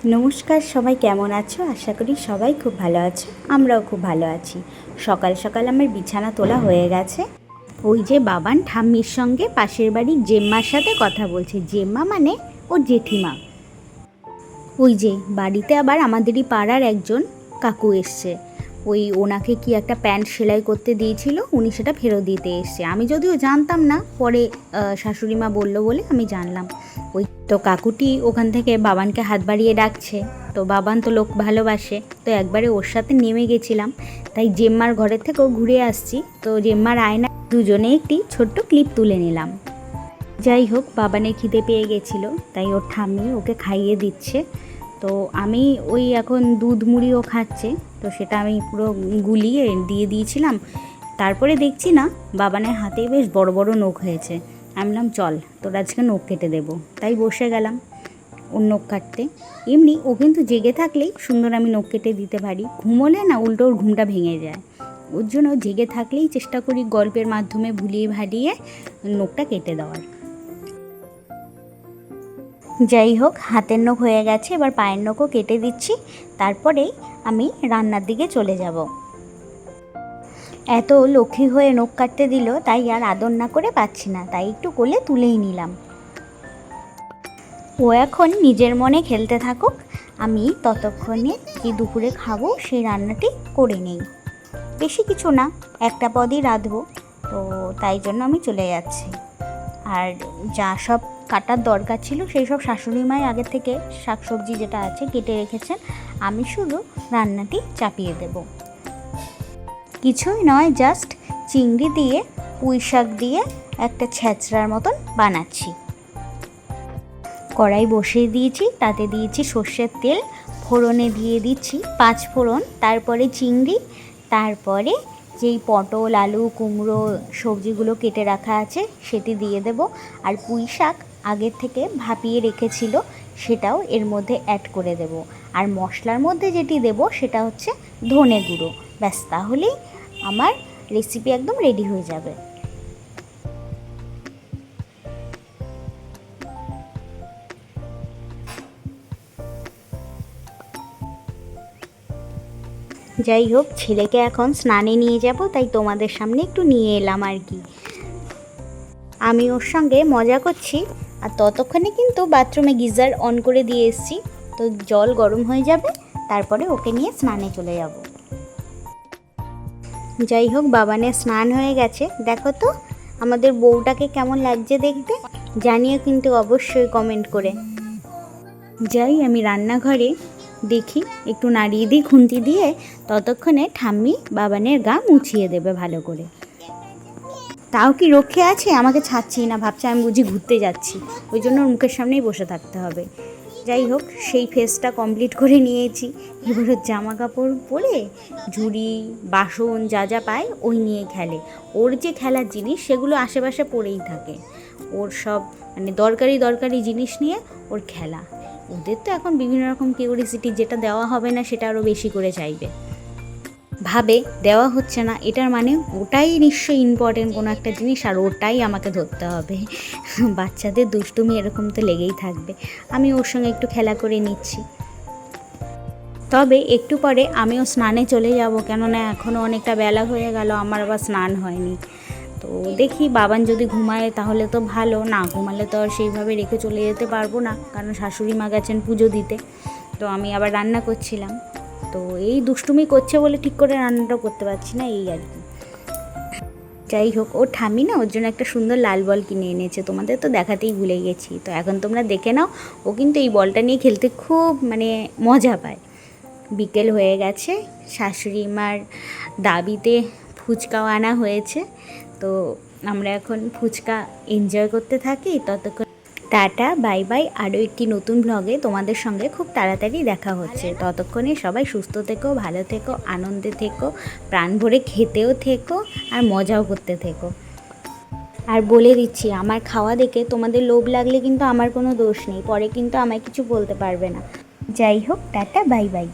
নমস্কার, সবাই কেমন আছো? আশা করি সবাই খুব ভালো আছো। আমরাও খুব ভালো আছি। সকাল সকাল আমার বিছানা তোলা হয়ে গেছে। ওই যে বাবান ঠাম্মির সঙ্গে পাশের বাড়ির জেম্মার সাথে কথা বলছে। জেম্মা মানে ওর জেঠিমা। ওই যে বাড়িতে আবার আমাদেরই পাড়ার একজন কাকু এসছে। ওনাকে কি একটা প্যান্ট সেলাই করতে দিয়েছিল, উনি সেটা ফেরত দিতে এসছে। আমি যদিও জানতাম না, পরে শাশুড়ি মা বললো বলে আমি জানলাম। ওই তো কাকুটি ওখান থেকে বাবানকে হাত বাড়িয়ে ডাকছে। তো বাবান তো লোক ভালোবাসে, তো একবারে ওর সাথে নেমে গেছিলাম। তাই জেম্মার ঘরের থেকেও ঘুরে আসছি, তো জেম্মার আয়না দুজনে একটি ছোট্ট ক্লিপ তুলে নিলাম। যাই হোক, বাবানের খিদে পেয়ে গেছিলো, তাই ওর ঠাম্মি ওকে খাইয়ে দিচ্ছে। তো আমি এখন দুধ মুড়িও খাচ্ছে, তো সেটা আমি পুরো গুলিয়ে দিয়ে দিয়েছিলাম। তারপরে দেখছি না বাবানের হাতে বেশ বড় বড় নখ হয়েছে। আমি বললাম চল তোর আজকে নখ কেটে দেবো, তাই বসে গেলাম ওর নখ কাটতে। এমনি ও কিন্তু জেগে থাকলেই সুন্দর আমি নখ কেটে দিতে পারি, ঘুমোলে না উল্টো ওর ঘুমটা ভেঙে যায়। ওর জন্য জেগে থাকলেই চেষ্টা করি গল্পের মাধ্যমে ভুলিয়ে ভালিয়ে নখটা কেটে দেওয়ার। যাই হোক, হাতের নখ হয়ে গেছে, এবার পায়ের নখও কেটে দিচ্ছি। তারপরেই আমি রান্নার দিকে চলে যাব। এত লক্ষ্মী হয়ে নখ কাটতে দিল, তাই আর আদর না করে পাচ্ছি না, তাই একটু কোলে তুলেই নিলাম। ও এখন নিজের মনে খেলতে থাকুক, আমি ততক্ষণে কি দুপুরে খাবো সেই রান্নাটি করে নেই। বেশি কিছু না, একটা পদই রাঁধবো, তো তাই জন্য আমি চলে যাচ্ছি। আর যা সব কাটার দরকার ছিল সেই সব শাশুড়ি মাই আগের থেকে শাকসবজি যেটা আছে কেটে রেখেছেন, আমি শুধু রান্নাটি চাপিয়ে দেব। কিছুই নয়, জাস্ট চিংড়ি দিয়ে পুঁই শাক দিয়ে একটা ছ্যাঁচড়ার মতন বানাচ্ছি। কড়াই বসিয়ে দিয়েছি, তাতে দিয়েছি সর্ষের তেল, ফোড়নে দিয়ে দিচ্ছি 5 ফোড়ন, তারপরে চিংড়ি, তারপরে যেই পটল আলু কুমড়ো সবজিগুলো কেটে রাখা আছে সেটি দিয়ে দেব। আর পুঁই শাক আগের থেকে ভাপিয়ে রেখেছিল সেটাও এর মধ্যে অ্যাড করে দেব। আর মশলার মধ্যে যেটি দেব সেটা হচ্ছে ধনে গুঁড়ো। ব্যাস, তাহলেই আমার রেসিপি একদম রেডি হয়ে যাবে। যাই হোক, ছেলেকে এখন স্নানে নিয়ে যাব, তাই তোমাদের সামনে একটু নিয়ে এলাম আর কি। আমি ওর সঙ্গে মজা করছি, আর ততক্ষণে কিন্তু বাথরুমে গিজার অন করে দিয়ে এসেছি, তো জল গরম হয়ে যাবে, তারপরে ওকে নিয়ে স্নানে চলে যাব। যাই হোক, বাবানের স্নান হয়ে গেছে। দেখো তো আমাদের বউটাকে কেমন লাগছে দেখতে, জানিও কিন্তু অবশ্যই কমেন্ট করে। যাই আমি রান্নাঘরে দেখি, একটু নাড়িয়ে দিই খুন্তি দিয়ে, ততক্ষণে ঠাম্মি বাবানের গা মুছিয়ে দেবে ভালো করে। তাও কি রক্ষে আছে, আমাকে ছাড়ছেই না, ভাবছে আমি বুঝি ঘুরতে যাচ্ছি, ওই জন্য ওর মুখের সামনেই বসে থাকতে হবে। যাই হোক, সেই ফেসটা কমপ্লিট করে নিয়েছি। এবার ওর জামা কাপড় পরে ঝুড়ি বাসন যা যা পায় ওই নিয়ে খেলে। ওর যে খেলার জিনিস সেগুলো আশেপাশে পড়েই থাকে, ওর সব মানে দরকারি জিনিস নিয়ে ওর খেলা। ওদের তো এখন বিভিন্ন রকম কিউরিসিটি, যেটা দেওয়া হবে না সেটা আরও বেশি করে চাইবে, ভাবে দেওয়া হচ্ছে না, এটার মানে ওটাই নিশ্চয়ই ইম্পর্টেন্ট কোনো একটা জিনিস, আর ওটাই আমাকে ধরতে হবে। বাচ্চাদের দুষ্টুমি এরকম তো লেগেই থাকবে। আমি ওর সঙ্গে একটু খেলা করে নিচ্ছি। তবে একটু পরে আমিও স্নানে চলে যাব, কেননা এখনও অনেকটা বেলা হয়ে গেল, আমার আবার স্নান হয়নি। তো দেখি বাবান যদি ঘুমায় তাহলে তো ভালো, না ঘুমালে তো আর সেইভাবে রেখে চলে যেতে পারবো না, কারণ শাশুড়ি মা গেছেন পুজো দিতে। তো আমি আবার রান্না করছিলাম, তো এই দুষ্টুমি করছে বলে ঠিক করে রান্নাটা করতে পারছি না, এই আর কি। যাই হোক, ওর ঠাম্মি না ওর জন্য একটা সুন্দর লাল বল কিনে এনেছে, তোমাদের তো দেখাতেই ভুলে গেছি, তো এখন তোমরা দেখে নাও। ও কিন্তু এই বলটা নিয়ে খেলতে খুব মজা পায়। বিকেল হয়ে গেছে, শাশুড়ি মার দাবিতে ফুচকাও আনা হয়েছে, তো আমরা এখন ফুচকা এনজয় করতে থাকি। ততক্ষণ টাটা বাই বাই, আরও একটি নতুন ব্লগে তোমাদের সঙ্গে খুব তাড়াতাড়ি দেখা হচ্ছে। ততক্ষণে সবাই সুস্থ থেকো, ভালো থেকো, আনন্দে থেকো, প্রাণ ভরে খেতেও থেকো আর মজাও করতে থেকো। আর বলে দিচ্ছি, আমার খাওয়া দেখে তোমাদের লোভ লাগলে কিন্তু আমার কোনো দোষ নেই, পরে কিন্তু আমায় কিছু বলতে পারবে না। যাই হোক, টাটা বাই বাই।